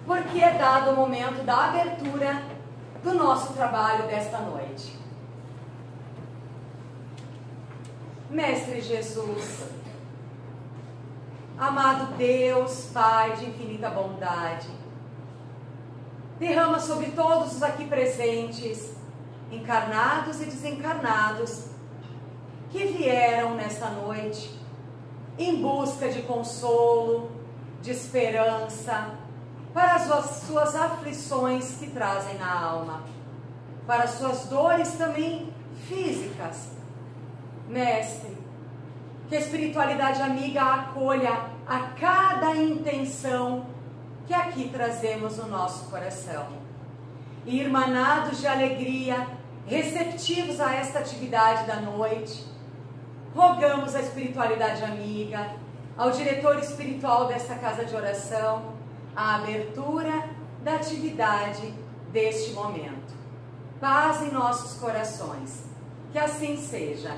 porque é dado o momento da abertura do nosso trabalho desta noite. Mestre Jesus, amado Deus, Pai de infinita bondade, derrama sobre todos os aqui presentes, encarnados e desencarnados, que vieram nesta noite em busca de consolo, de esperança, para as suas aflições que trazem na alma, para as suas dores também físicas. Mestre, que a espiritualidade amiga acolha a cada intenção que aqui trazemos no nosso coração. E irmanados de alegria, receptivos a esta atividade da noite, rogamos à espiritualidade amiga, ao diretor espiritual desta casa de oração, a abertura da atividade deste momento. Paz em nossos corações. Que assim seja.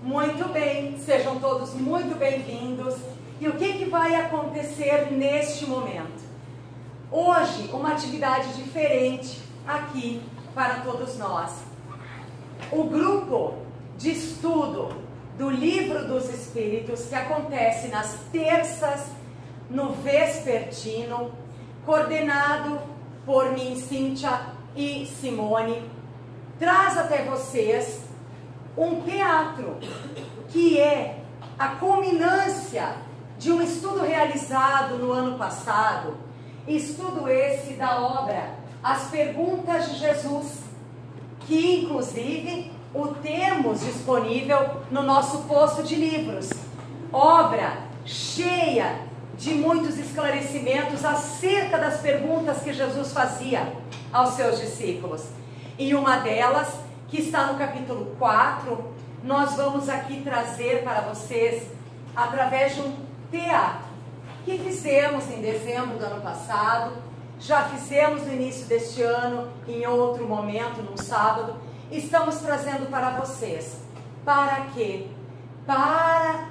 Muito bem, sejam todos muito bem-vindos. E o que vai acontecer neste momento? Hoje, uma atividade diferente aqui para todos nós. O grupo de estudo do Livro dos Espíritos, que acontece nas terças no Vespertino, coordenado por mim, Cíntia e Simone, traz até vocês um teatro que é a culminância de um estudo realizado no ano passado, estudo esse da obra As Perguntas de Jesus, que inclusive o temos disponível no nosso posto de livros. Obra cheia de muitos esclarecimentos acerca das perguntas que Jesus fazia aos seus discípulos. E uma delas, que está no capítulo 4, nós vamos aqui trazer para vocês através de um teatro que fizemos em dezembro do ano passado, já fizemos no início deste ano, em outro momento, num sábado. Estamos trazendo para vocês. Para quê? Para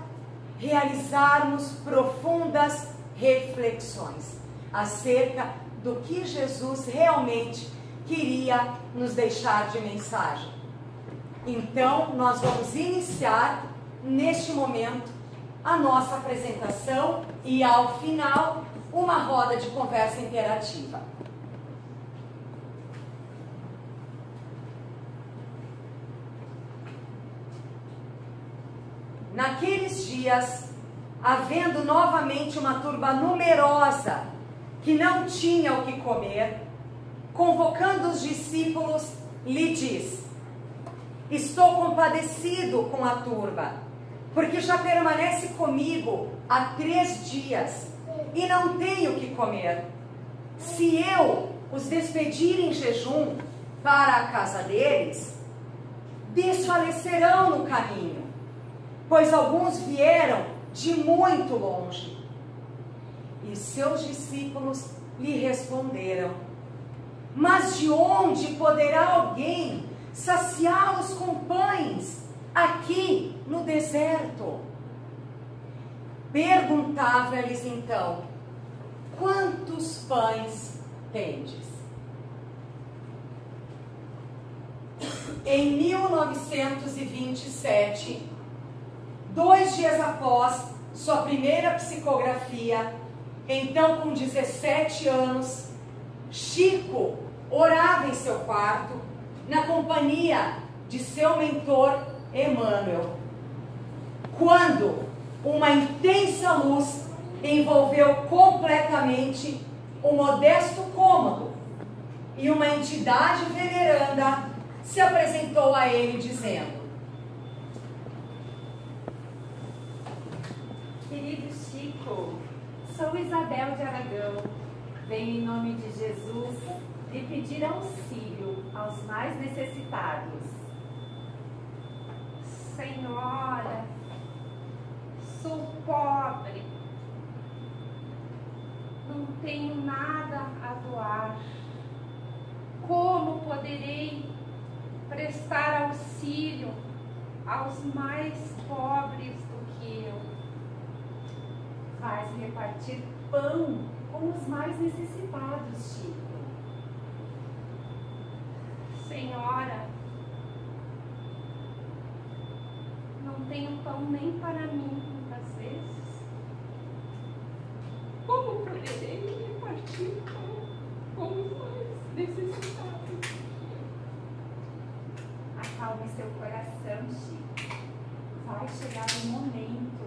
realizarmos profundas reflexões acerca do que Jesus realmente queria nos deixar de mensagem. Então, nós vamos iniciar neste momento a nossa apresentação e, ao final, uma roda de conversa interativa. Naqueles dias, havendo novamente uma turba numerosa que não tinha o que comer, convocando os discípulos, lhe diz: estou compadecido com a turba, porque já permanece comigo há 3 dias e não tenho o que comer. Se eu os despedir em jejum para a casa deles, desfalecerão no caminho, pois alguns vieram de muito longe. E seus discípulos lhe responderam: mas de onde poderá alguém saciá-los com pães aqui no deserto? Perguntava-lhes então: quantos pães tendes? Em 1927, 2 dias após sua primeira psicografia, então com 17 anos, Chico orava em seu quarto, na companhia de seu mentor Emmanuel, quando uma intensa luz envolveu completamente o modesto cômodo e uma entidade veneranda se apresentou a ele dizendo: querido Chico, sou Isabel de Aragão, venho em nome de Jesus lhe pedir auxílio aos mais necessitados. Senhora, sou pobre, não tenho nada a doar. Como poderei prestar auxílio aos mais pobres do que eu? Faz repartir pão com os mais necessitados, Chico. Senhora, não tenho pão nem para mim, muitas vezes. Como poderei repartir pão com os mais necessitados? Acalme seu coração, Chico. Vai chegar um momento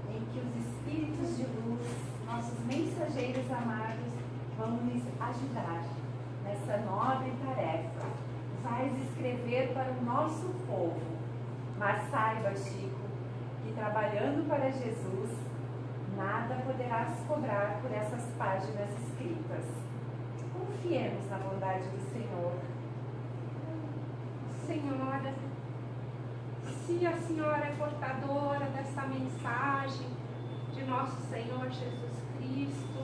em que os espíritos de luz, nossos mensageiros amados, vão nos ajudar nessa nobre tarefa. Vais escrever para o nosso povo. Mas saiba, Chico, que trabalhando para Jesus, nada poderás cobrar por essas páginas escritas. Confiemos na bondade do Senhor. Senhora, se a senhora é portadora dessa mensagem de nosso Senhor Jesus Cristo,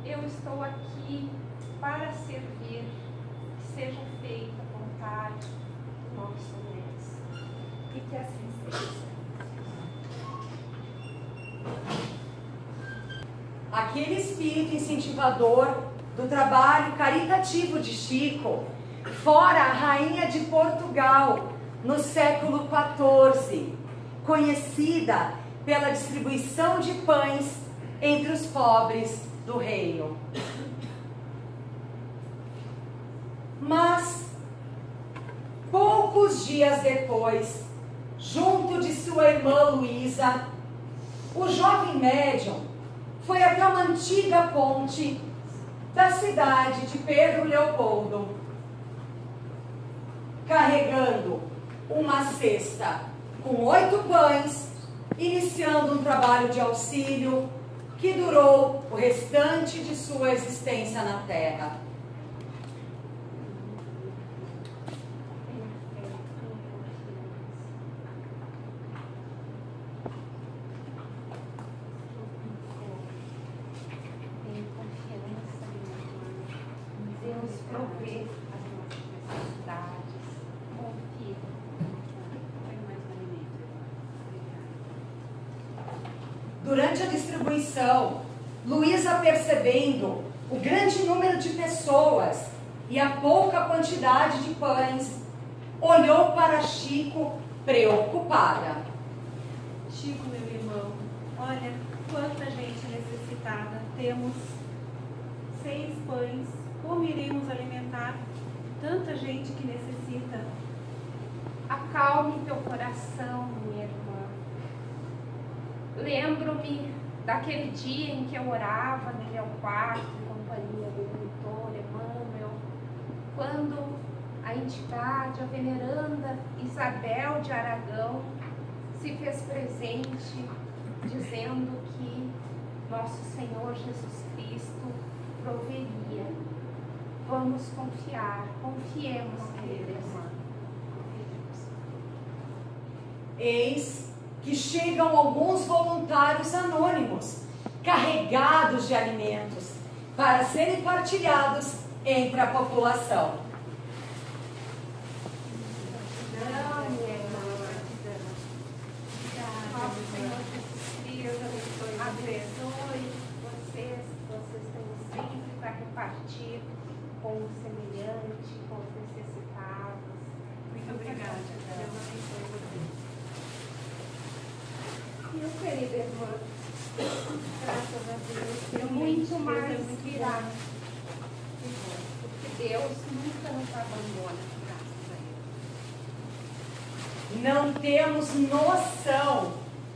eu estou aqui para servir, que seja feita a vontade do nosso Mestre. E que assim seja. Aquele espírito incentivador do trabalho caritativo de Chico, fora a rainha de Portugal, no século XIV, conhecida pela distribuição de pães entre os pobres do reino. Mas, poucos dias depois, junto de sua irmã Luísa, o jovem médium foi até uma antiga ponte da cidade de Pedro Leopoldo, carregando uma cesta com 8 pães, iniciando um trabalho de auxílio que durou o restante de sua existência na Terra. Deus provê as nossas necessidades. Confie. Durante a distribuição, Luísa, percebendo o grande número de pessoas e a pouca quantidade de pães, olhou para Chico preocupada. Chico, meu irmão, olha quanta gente necessitada. Temos 6 pães. Como iremos alimentar tanta gente que necessita? Acalme teu coração, minha irmã. Lembro-me daquele dia em que eu orava no meu quarto, em companhia do doutor Emmanuel, quando a entidade, a veneranda Isabel de Aragão, se fez presente, dizendo que nosso Senhor Jesus Cristo proveria. Vamos confiar, confiemos nele, irmã. Eis que chegam alguns voluntários anônimos, carregados de alimentos, para serem partilhados entre a população. Não, minha irmã. Nosso Senhor Jesus Cristo abençoe vocês, vocês têm sempre para repartir com o semelhante, com os necessitados. Muito obrigada. Deus abençoe você. Meu querido irmão, Graças a Deus. tem muito Deus é mais muito virá. bom. Porque Deus nunca nos abandona, graças a Ele. Não temos noção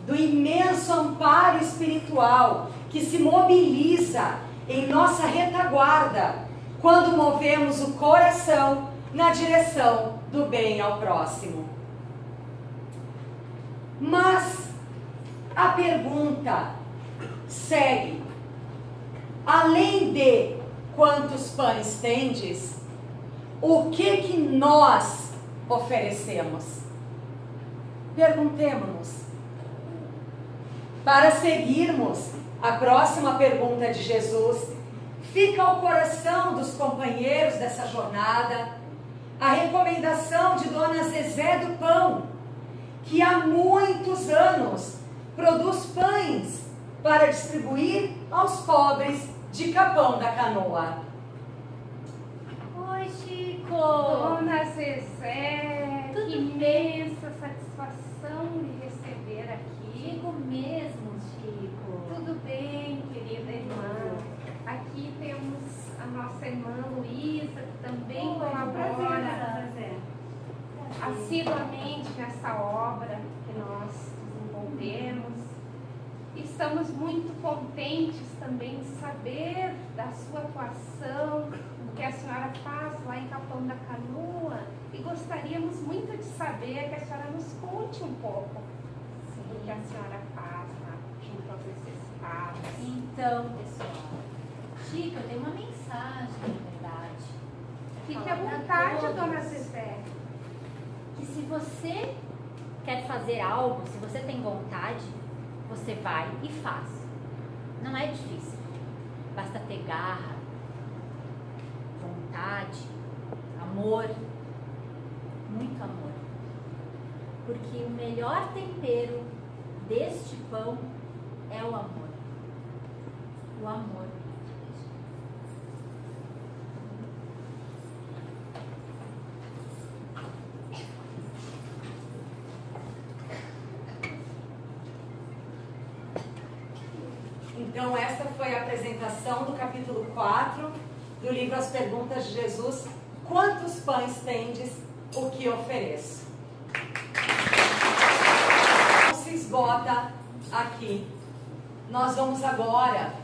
do imenso amparo espiritual que se mobiliza em nossa retaguarda quando movemos o coração na direção do bem ao próximo. Mas a pergunta segue: além de quantos pães tendes, o que nós oferecemos? Perguntemo-nos. Para seguirmos a próxima pergunta de Jesus, fica ao coração dos companheiros dessa jornada a recomendação de Dona Zezé do Pão, que há muitos anos produz pães para distribuir aos pobres de Capão da Canoa. Oi, Chico! Dona Zezé, Tudo que imensa satisfação de receber aqui. Chico mesmo, Chico. Tudo bem, querida irmã? Aqui temos a nossa irmã Luísa, que também colabora assiduamente nessa obra que nós desenvolvemos. Estamos muito contentes também de saber da sua atuação, do que a senhora faz lá em Capão da Canoa, e gostaríamos muito de saber que a senhora nos conte um pouco do que a senhora faz lá junto aos necessitados. Então, pessoal, Chico, eu tenho uma mensagem, na verdade. Fique à Falar pra vontade, todos. dona Zezé. Que se você quer fazer algo, se você tem vontade, você vai e faz. Não é difícil. Basta ter garra, vontade, amor, muito amor. Porque o melhor tempero deste pão é o amor. O amor. Então, esta foi a apresentação do capítulo 4 do livro As Perguntas de Jesus. Quantos pães tendes, o que ofereço? Não se esgota aqui. Nós vamos agora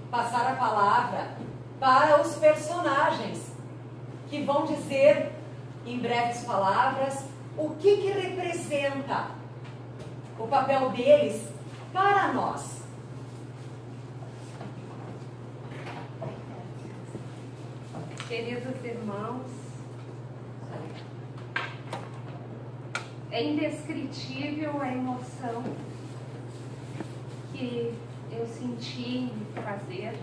passar a palavra para os personagens que vão dizer, em breves palavras, o que representa o papel deles para nós. Queridos irmãos, é indescritível a emoção que eu senti em fazer,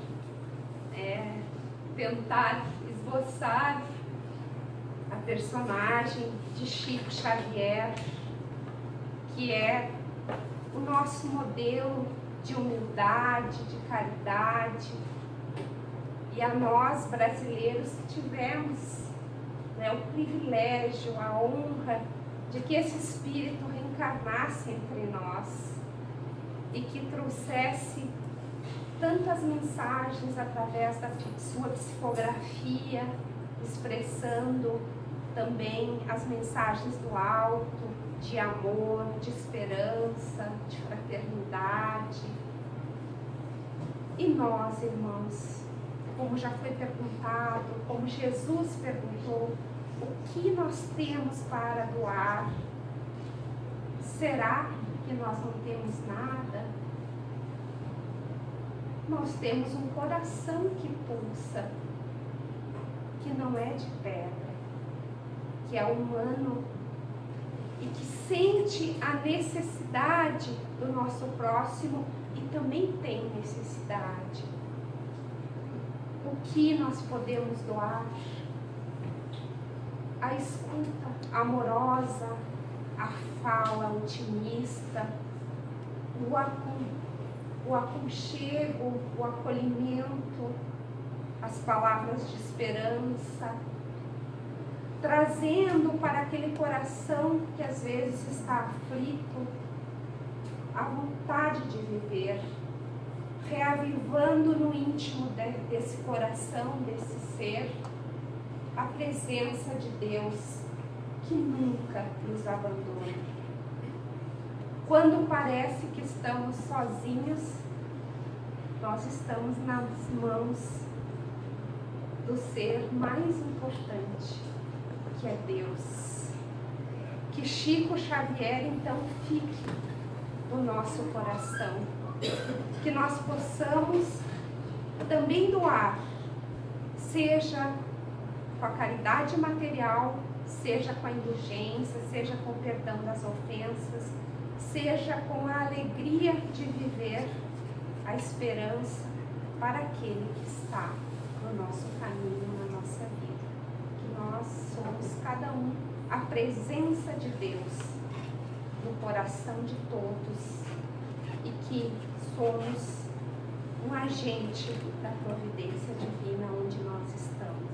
tentar esboçar a personagem de Chico Xavier, que é o nosso modelo de humildade, de caridade. E a nós, brasileiros, que tivemos o privilégio, a honra de que esse Espírito reencarnasse entre nós e que trouxesse tantas mensagens através da sua psicografia, expressando também as mensagens do alto, de amor, de esperança, de fraternidade. E nós, irmãos, como já foi perguntado, como Jesus perguntou, o que nós temos para doar? Será que nós não temos nada? Nós temos um coração que pulsa, que não é de pedra, que é humano e que sente a necessidade do nosso próximo e também tem necessidade. O que nós podemos doar? A escuta amorosa, a fala otimista, o aconchego, o acolhimento, as palavras de esperança, trazendo para aquele coração que às vezes está aflito a vontade de viver, reavivando no íntimo desse coração, desse ser, a presença de Deus que nunca nos abandona. Quando parece que estamos sozinhos, nós estamos nas mãos do ser mais importante, que é Deus. Que Chico Xavier então fique no nosso coração, que nós possamos também doar, seja com a caridade material, seja com a indulgência, seja com o perdão das ofensas, seja com a alegria de viver a esperança para aquele que está no nosso caminho, na nossa vida. Que nós somos cada um a presença de Deus no coração de todos e que somos um agente da providência divina onde nós estamos.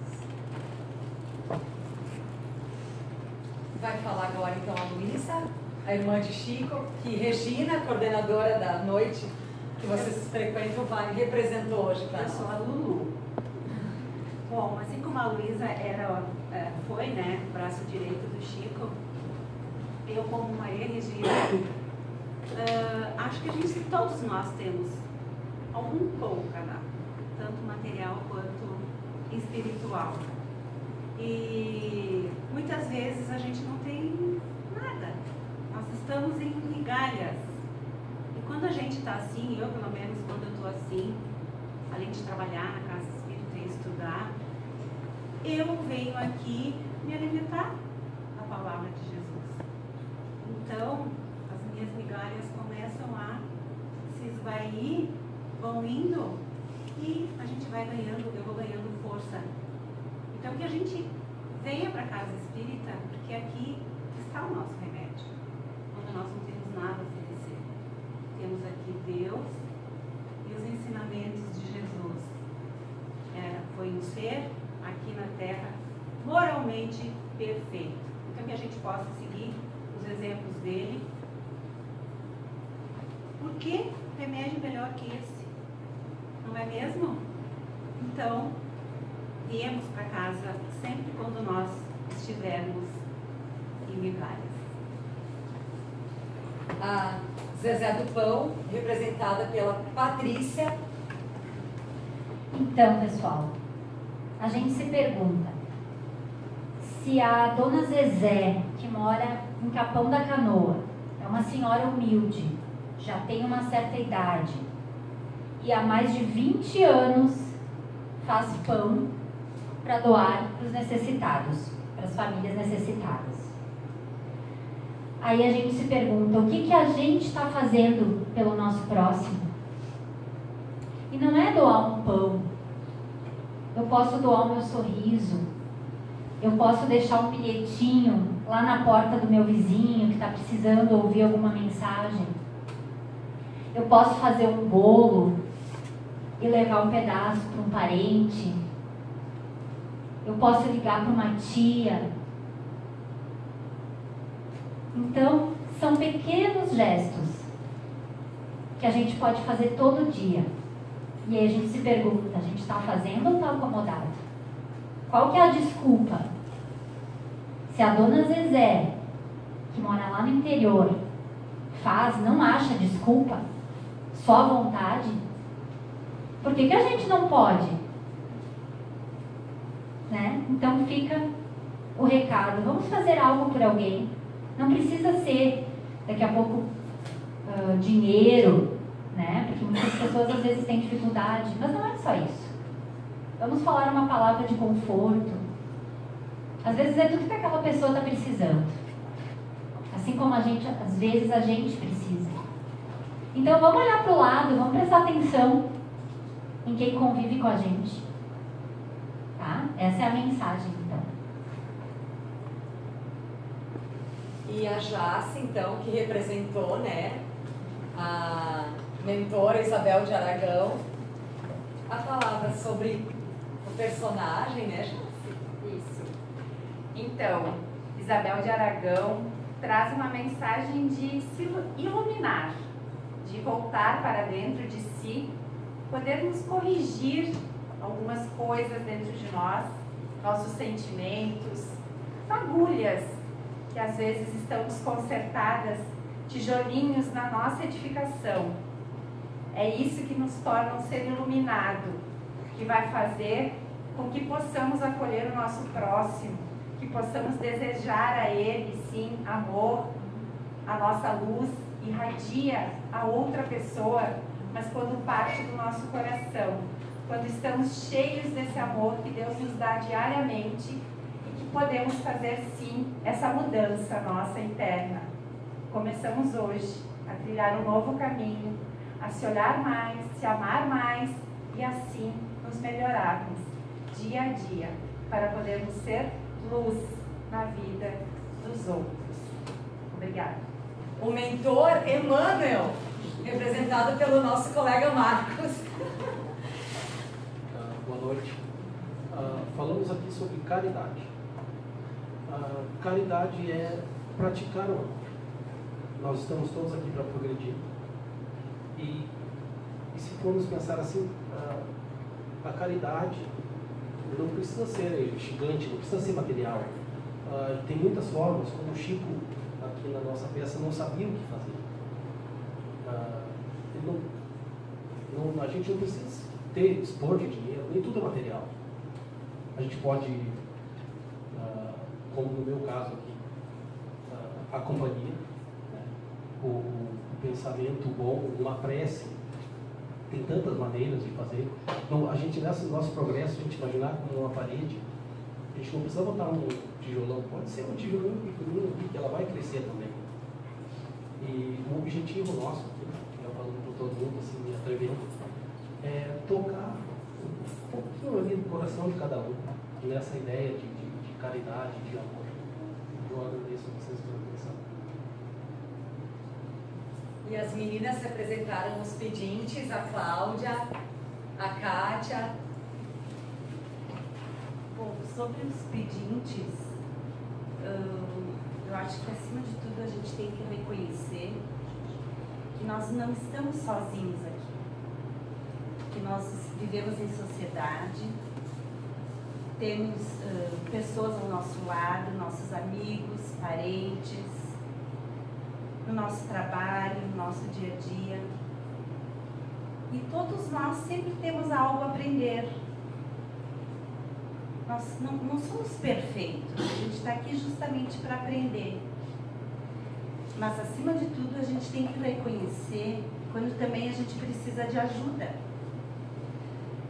Vai falar agora então a Luísa, a irmã de Chico, que Regina, coordenadora da noite que vocês frequentam, representou hoje para Eu sou a Lulu. Bom, assim como a Luísa foi, né, braço direito do Chico, eu como Maria Regina, acho que todos nós temos algum pão para dar, tanto material quanto espiritual. E muitas vezes a gente não tem nada, nós estamos em migalhas. E quando a gente está assim, eu pelo menos quando eu estou assim, além de trabalhar na casa espírita e estudar, eu venho aqui me alimentar da palavra de Jesus. Então, as minhas migalhas começam a se esvair, vão indo e a gente vai ganhando, eu vou ganhando força. Então, que a gente venha para a casa espírita, porque aqui está o nosso remédio, quando nós não temos nada a oferecer. Temos aqui Deus e os ensinamentos de Jesus. Foi um ser aqui na Terra moralmente perfeito. Então, que a gente possa seguir os exemplos dele. Por que remédio melhor que esse? Não é mesmo? Então, viemos para casa sempre quando nós estivermos em migalhas. a Zezé do Pão, representada pela Patrícia. Então, pessoal, a gente se pergunta se a dona Zezé, que mora em Capão da Canoa, é uma senhora humilde, já tem uma certa idade e há mais de 20 anos faz pão para doar para os necessitados, para as famílias necessitadas. Aí a gente se pergunta, o que a gente está fazendo pelo nosso próximo? E não é doar um pão. Eu posso doar o meu sorriso. Eu posso deixar um bilhetinho lá na porta do meu vizinho que está precisando ouvir alguma mensagem. Eu posso fazer um bolo e levar um pedaço para um parente. Eu posso ligar para uma tia. Então, são pequenos gestos que a gente pode fazer todo dia. E aí a gente se pergunta, a gente está fazendo ou está acomodado? Qual que é a desculpa? Se a dona Zezé, que mora lá no interior, faz, não acha desculpa, só vontade, por que a gente não pode? Né? Então fica o recado, vamos fazer algo por alguém. Não precisa ser, daqui a pouco, dinheiro, né? Porque muitas pessoas às vezes têm dificuldade, mas não é só isso. Vamos falar uma palavra de conforto. Às vezes é tudo que aquela pessoa está precisando. Assim como a gente, às vezes a gente precisa. Então vamos olhar para o lado, vamos prestar atenção em quem convive com a gente. Tá? Essa é a mensagem, então. E a Jace, então, que representou, né, a mentora Isabel de Aragão, a palavra sobre o personagem, né, Jace? Isso. Então, Isabel de Aragão traz uma mensagem de se iluminar, de voltar para dentro de si, podermos corrigir algumas coisas dentro de nós, nossos sentimentos, fagulhas que às vezes estão desconcertadas, tijolinhos na nossa edificação. É isso que nos torna um ser iluminado, que vai fazer com que possamos acolher o nosso próximo, que possamos desejar a ele, sim, amor. A nossa luz irradia a outra pessoa, mas quando parte do nosso coração, quando estamos cheios desse amor que Deus nos dá diariamente e que podemos fazer, sim, essa mudança nossa interna. Começamos hoje a trilhar um novo caminho, a se olhar mais, se amar mais e assim nos melhorarmos dia a dia para podermos ser luz na vida dos outros. Obrigada. O mentor Emmanuel, representado pelo nosso colega Marcos. noite. Falamos aqui sobre caridade. Caridade é praticar o amor. Nós estamos todos aqui para progredir. E se formos pensar assim, a caridade não precisa ser gigante, não precisa ser material. Tem muitas formas, como o Chico, aqui na nossa peça, não sabia o que fazer. A gente não precisa dispor de dinheiro, nem tudo é material. A gente pode, como no meu caso aqui, a companhia, né? o pensamento bom, uma prece. Tem tantas maneiras de fazer. Então, a gente, nesse nosso progresso, a gente imaginar como uma parede, a gente não precisa botar um tijolão, pode ser um tijolão pequenininho aqui, que ela vai crescer também. E o objetivo nosso, eu falando para todo mundo, assim, me atrevendo, é tocar um pouquinho ali do coração de cada um, nessa ideia de caridade, de amor. Eu agradeço a vocês pela atenção. E as meninas se apresentaram os pedintes, a Cláudia, a Kátia. Bom, sobre os pedintes, eu acho que acima de tudo a gente tem que reconhecer que nós não estamos sozinhos aqui. Que nós vivemos em sociedade, temos pessoas ao nosso lado, nossos amigos, parentes, no nosso trabalho, no nosso dia a dia. E todos nós sempre temos algo a aprender. Nós não somos perfeitos, a gente está aqui justamente para aprender. Mas, acima de tudo, a gente tem que reconhecer quando também a gente precisa de ajuda.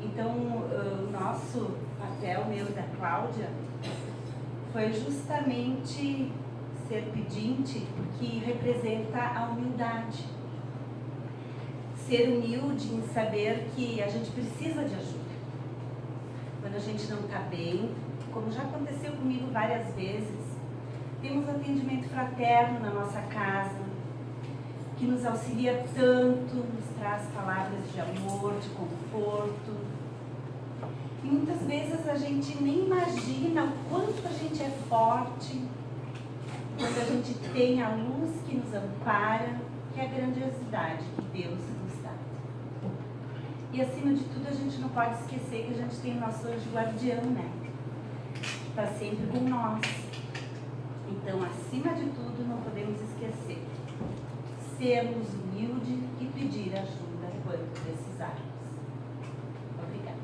Então, o nosso papel, meu e da Cláudia, foi justamente ser pedinte, porque representa a humildade. Ser humilde em saber que a gente precisa de ajuda. Quando a gente não está bem, como já aconteceu comigo várias vezes, temos atendimento fraterno na nossa casa, que nos auxilia tanto, nos traz palavras de amor, de conforto. E muitas vezes a gente nem imagina o quanto a gente é forte, quando a gente tem a luz que nos ampara, que é a grandiosidade que Deus nos dá. E acima de tudo, a gente não pode esquecer que a gente tem o nosso anjo guardião, né? Está sempre com nós. Então, acima de tudo, não podemos esquecer. Sermos humildes e pedir ajuda quando precisarmos. Obrigada.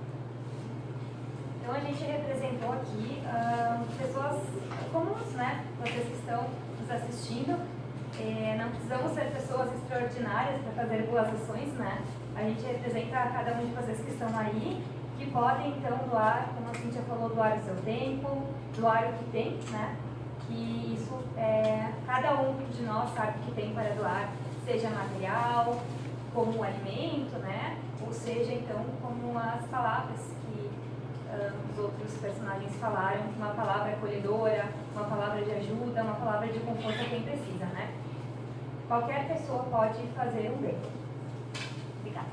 Então, a gente representou aqui pessoas comuns, né? Vocês que estão nos assistindo. Não precisamos ser pessoas extraordinárias para fazer boas ações, né? A gente representa cada um de vocês que estão aí, que podem, então, doar, como a Cíntia falou, doar o seu tempo, doar o que tem, né? Que isso, cada um de nós sabe que tem para doar, seja material, como alimento, né? Ou seja, então, como as palavras que os outros personagens falaram, uma palavra acolhedora, uma palavra de ajuda, uma palavra de conforto a quem precisa, né? Qualquer pessoa pode fazer um bem. Obrigada.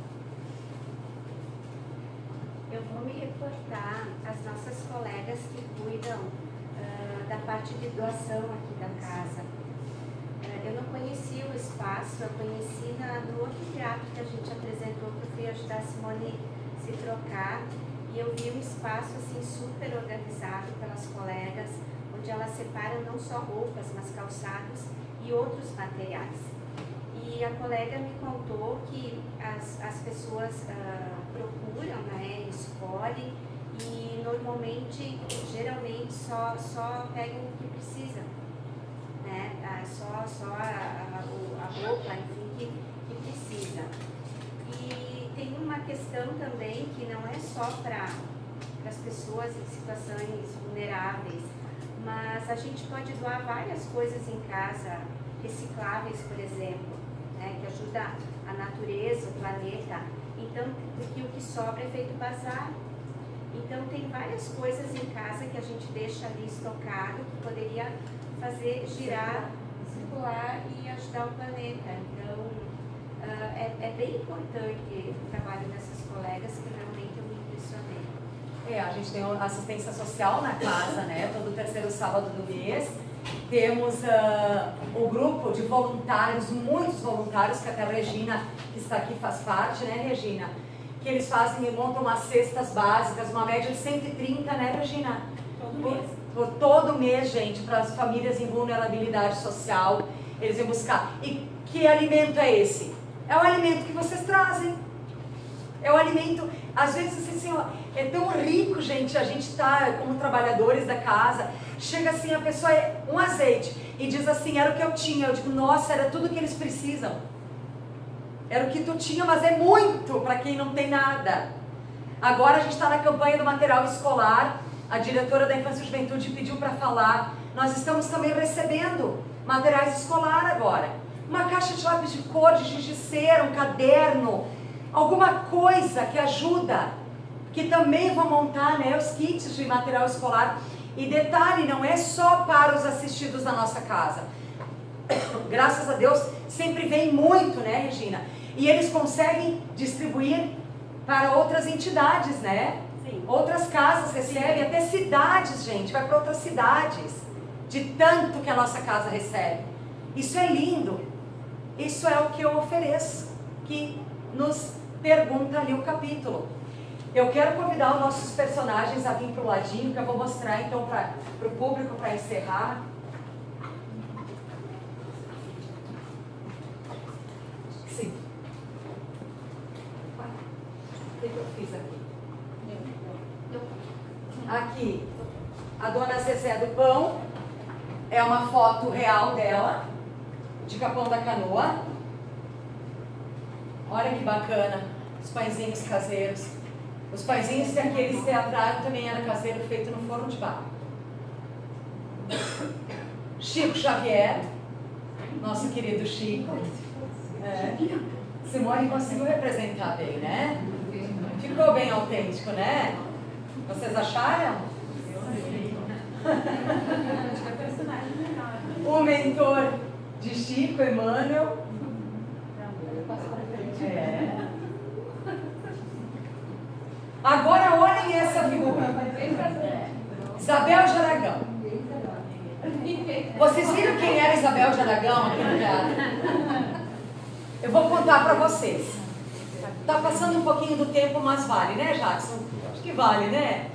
Eu vou me reportar às nossas colegas que cuidam da parte de doação aqui da casa. Eu não conhecia o espaço, eu conheci no outro teatro que a gente apresentou, que eu fui ajudar a Simone se trocar, e eu vi um espaço assim super organizado pelas colegas, onde elas separam não só roupas, mas calçados e outros materiais. E a colega me contou que as pessoas procuram, né, escolhem, e normalmente, geralmente, só pegam o que precisam, né? Só a roupa, enfim, que precisa. E tem uma questão também que não é só para as pessoas em situações vulneráveis, mas a gente pode doar várias coisas em casa, recicláveis, por exemplo, né, que ajuda a natureza, o planeta. Então, porque o que sobra é feito bazar. Então, tem várias coisas em casa que a gente deixa ali estocado, que poderia fazer girar, circular e ajudar o planeta. Então, é bem importante o trabalho dessas colegas, que realmente eu me impressionei. A gente tem assistência social na casa, né? Todo terceiro sábado do mês. Temos o grupo de voluntários, muitos voluntários, que até a Regina, que está aqui, faz parte, né, Regina? Que eles fazem e montam umas cestas básicas, uma média de 130, né, Regina? Todo mês. Todo mês, gente, para as famílias em vulnerabilidade social, eles vêm buscar. E que alimento é esse? É o alimento que vocês trazem. É o alimento, às vezes assim, é tão rico, gente, a gente tá como trabalhadores da casa, chega assim, a pessoa é um azeite e diz assim, era o que eu tinha. Eu digo, nossa, era tudo que eles precisam. Era o que tu tinha, mas é muito para quem não tem nada. Agora a gente está na campanha do material escolar, a diretora da Infância e Juventude pediu para falar, nós estamos também recebendo materiais escolar agora. Uma caixa de lápis de cor, de giz de cera, um caderno, alguma coisa que ajuda, que também vão montar, né, os kits de material escolar. E detalhe, não é só para os assistidos da nossa casa. Graças a Deus, sempre vem muito, né, Regina? E eles conseguem distribuir para outras entidades, né? Sim. Outras casas recebem, até cidades, gente, vai para outras cidades, de tanto que a nossa casa recebe. Isso é lindo. Isso é o que eu ofereço, que nos pergunta ali o capítulo. Eu quero convidar os nossos personagens a vir para o ladinho, que eu vou mostrar então para o público, para encerrar. Sim. O que eu fiz aqui? Aqui, a dona Zezé do Pão, é uma foto real dela, de Capão da Canoa. Olha que bacana, os pãezinhos caseiros. Os pãezinhos que aqueles teatraram também era caseiro, feito no forno de barro. Chico Xavier, nosso querido Chico. Simone conseguiu representar bem, né? Ficou bem autêntico, né? Vocês acharam? O mentor de Chico, Emmanuel. Agora olhem essa figura. Isabel de Aragão. Vocês viram quem era Isabel de Aragão aqui no teatro? Eu vou contar para vocês. Tá passando um pouquinho do tempo, mas vale, né, Jackson? Acho que vale, né?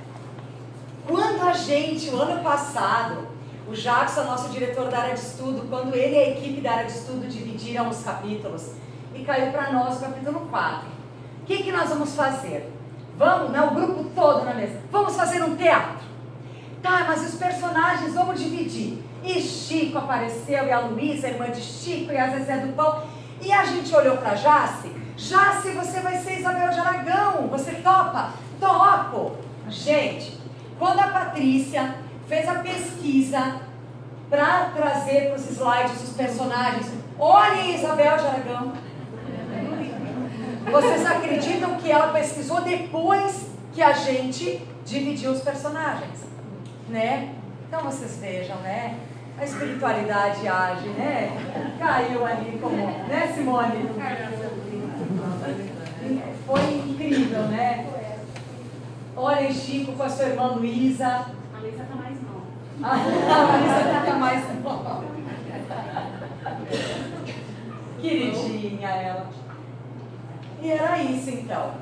Quando a gente, o ano passado, o Jackson, nosso diretor da área de estudo, quando ele e a equipe da área de estudo dividiram os capítulos, e caiu para nós o capítulo 4. O que nós vamos fazer? Vamos, né, o grupo todo na mesa, vamos fazer um teatro. Tá, mas os personagens vamos dividir. E Chico apareceu, e a Luísa, irmã de Chico, e a Zezé do Pão. E a gente olhou para Jace. Jace, você vai ser Isabel de Aragão. Você topa? Topo. Gente, quando a Patrícia fez a pesquisa para trazer para os slides os personagens, olhem Isabel de Aragão. Vocês acreditam que ela pesquisou depois que a gente dividiu os personagens, né? Então vocês vejam, né? A espiritualidade age, né? Caiu ali como, né, Simone? Foi incrível, né? Olhem Chico com a sua irmã Luísa. A Luísa tá mais nova. A Luísa tá mais nova. Queridinha ela. E era isso então.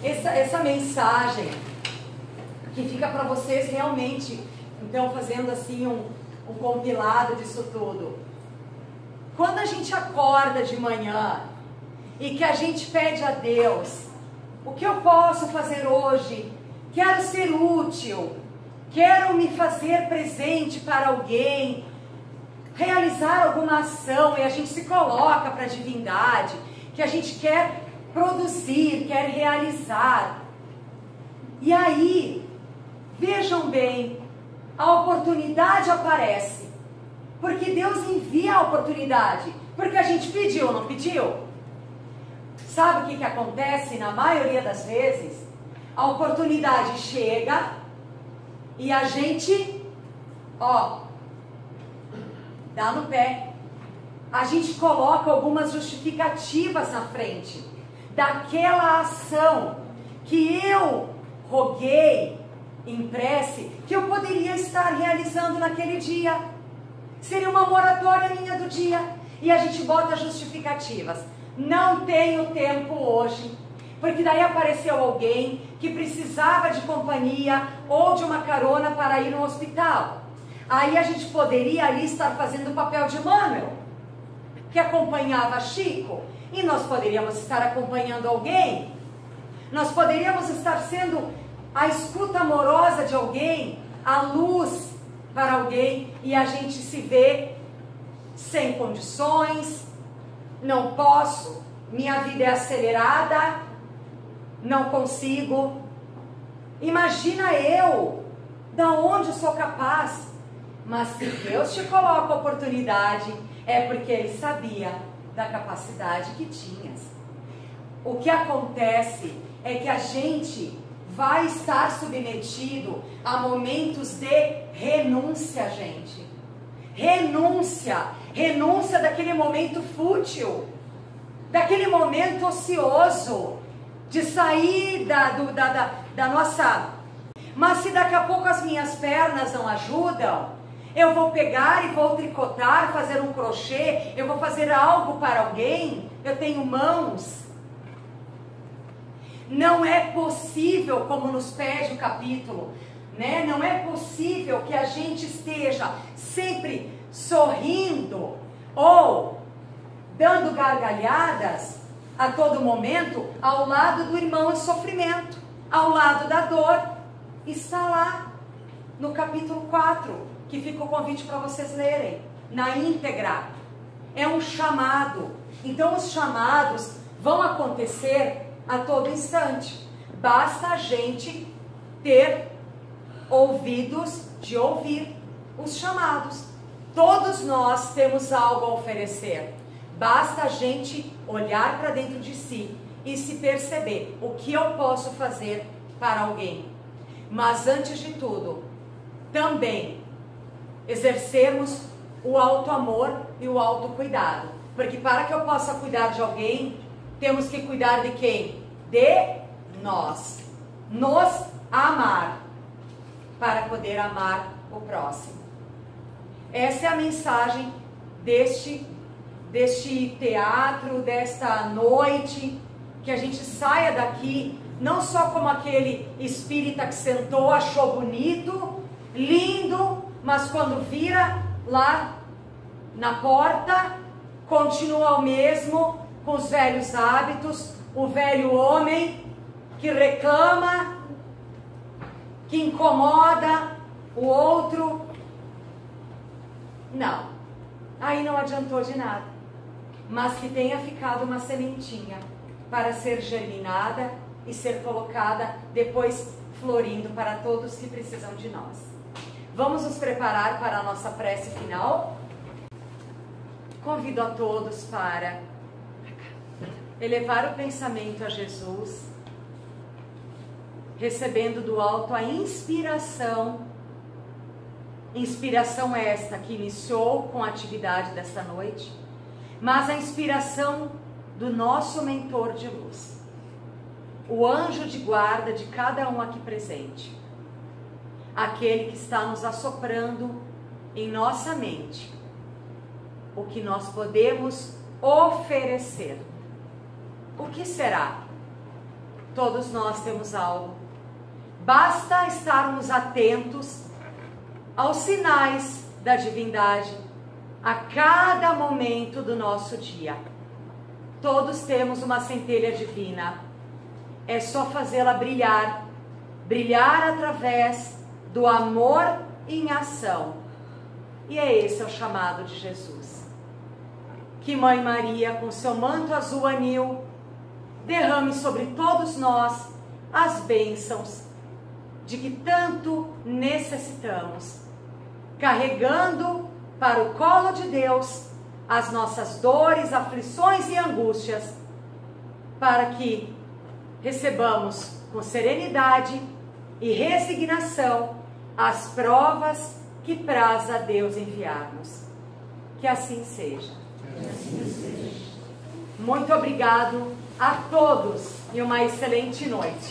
Essa mensagem que fica para vocês realmente, então fazendo assim um compilado disso tudo. Quando a gente acorda de manhã e que a gente pede a Deus, o que eu posso fazer hoje? Quero ser útil, quero me fazer presente para alguém, realizar alguma ação, e a gente se coloca para a divindade, que a gente quer produzir, quer realizar. E aí, vejam bem, a oportunidade aparece, porque Deus envia a oportunidade, porque a gente pediu ou não pediu? Sabe o que acontece na maioria das vezes? A oportunidade chega e a gente, dá no pé. A gente coloca algumas justificativas na frente daquela ação que eu roguei em prece, que eu poderia estar realizando naquele dia. Seria uma moratória minha do dia. E a gente bota justificativas. Não tenho tempo hoje, porque daí apareceu alguém que precisava de companhia ou de uma carona para ir no hospital. Aí a gente poderia ali estar fazendo o papel de Manuel, que acompanhava Chico, e nós poderíamos estar acompanhando alguém. Nós poderíamos estar sendo a escuta amorosa de alguém, a luz para alguém, e a gente se vê sem condições, não posso, minha vida é acelerada, não consigo. Imagina eu, da onde sou capaz? Mas se Deus te coloca a oportunidade, é porque Ele sabia da capacidade que tinhas. O que acontece é que a gente vai estar submetido a momentos de renúncia, gente. Renúncia daquele momento fútil, daquele momento ocioso, de sair da nossa... Mas se daqui a pouco as minhas pernas não ajudam, eu vou pegar e vou tricotar, fazer um crochê, eu vou fazer algo para alguém, eu tenho mãos. Não é possível, como nos pede o capítulo, né? Não é possível que a gente esteja sempre sorrindo ou dando gargalhadas a todo momento ao lado do irmão em sofrimento, ao lado da dor. Está lá no capítulo 4, que fica o convite para vocês lerem, na íntegra. É um chamado. Então os chamados vão acontecer a todo instante. Basta a gente ter ouvidos de ouvir os chamados. Todos nós temos algo a oferecer. Basta a gente olhar para dentro de si e se perceber o que eu posso fazer para alguém. Mas antes de tudo, também exercermos o auto-amor e o autocuidado. Porque para que eu possa cuidar de alguém, temos que cuidar de quem? De nós. Nos amar, para poder amar o próximo. Essa é a mensagem deste teatro, desta noite, que a gente saia daqui, não só como aquele espírita que sentou, achou bonito, lindo, mas quando vira lá na porta, continua o mesmo, com os velhos hábitos, o velho homem que reclama, que incomoda o outro. Não, aí não adiantou de nada, mas que tenha ficado uma sementinha para ser germinada e ser colocada depois florindo para todos que precisam de nós. Vamos nos preparar para a nossa prece final? Convido a todos para elevar o pensamento a Jesus, recebendo do alto a inspiração esta que iniciou com a atividade desta noite, mas a inspiração do nosso mentor de luz, o anjo de guarda de cada um aqui presente, aquele que está nos assoprando em nossa mente o que nós podemos oferecer. O que será? Todos nós temos algo. Basta estarmos atentos aos sinais da divindade a cada momento do nosso dia. Todos temos uma centelha divina. É só fazê-la brilhar, brilhar através do amor em ação. E é esse o chamado de Jesus. Que Mãe Maria, com seu manto azul anil, derrame sobre todos nós as bênçãos de que tanto necessitamos, carregando para o colo de Deus as nossas dores, aflições e angústias, para que recebamos com serenidade e resignação as provas que praz a Deus enviar-nos. Que assim seja. Muito obrigado a todos e uma excelente noite.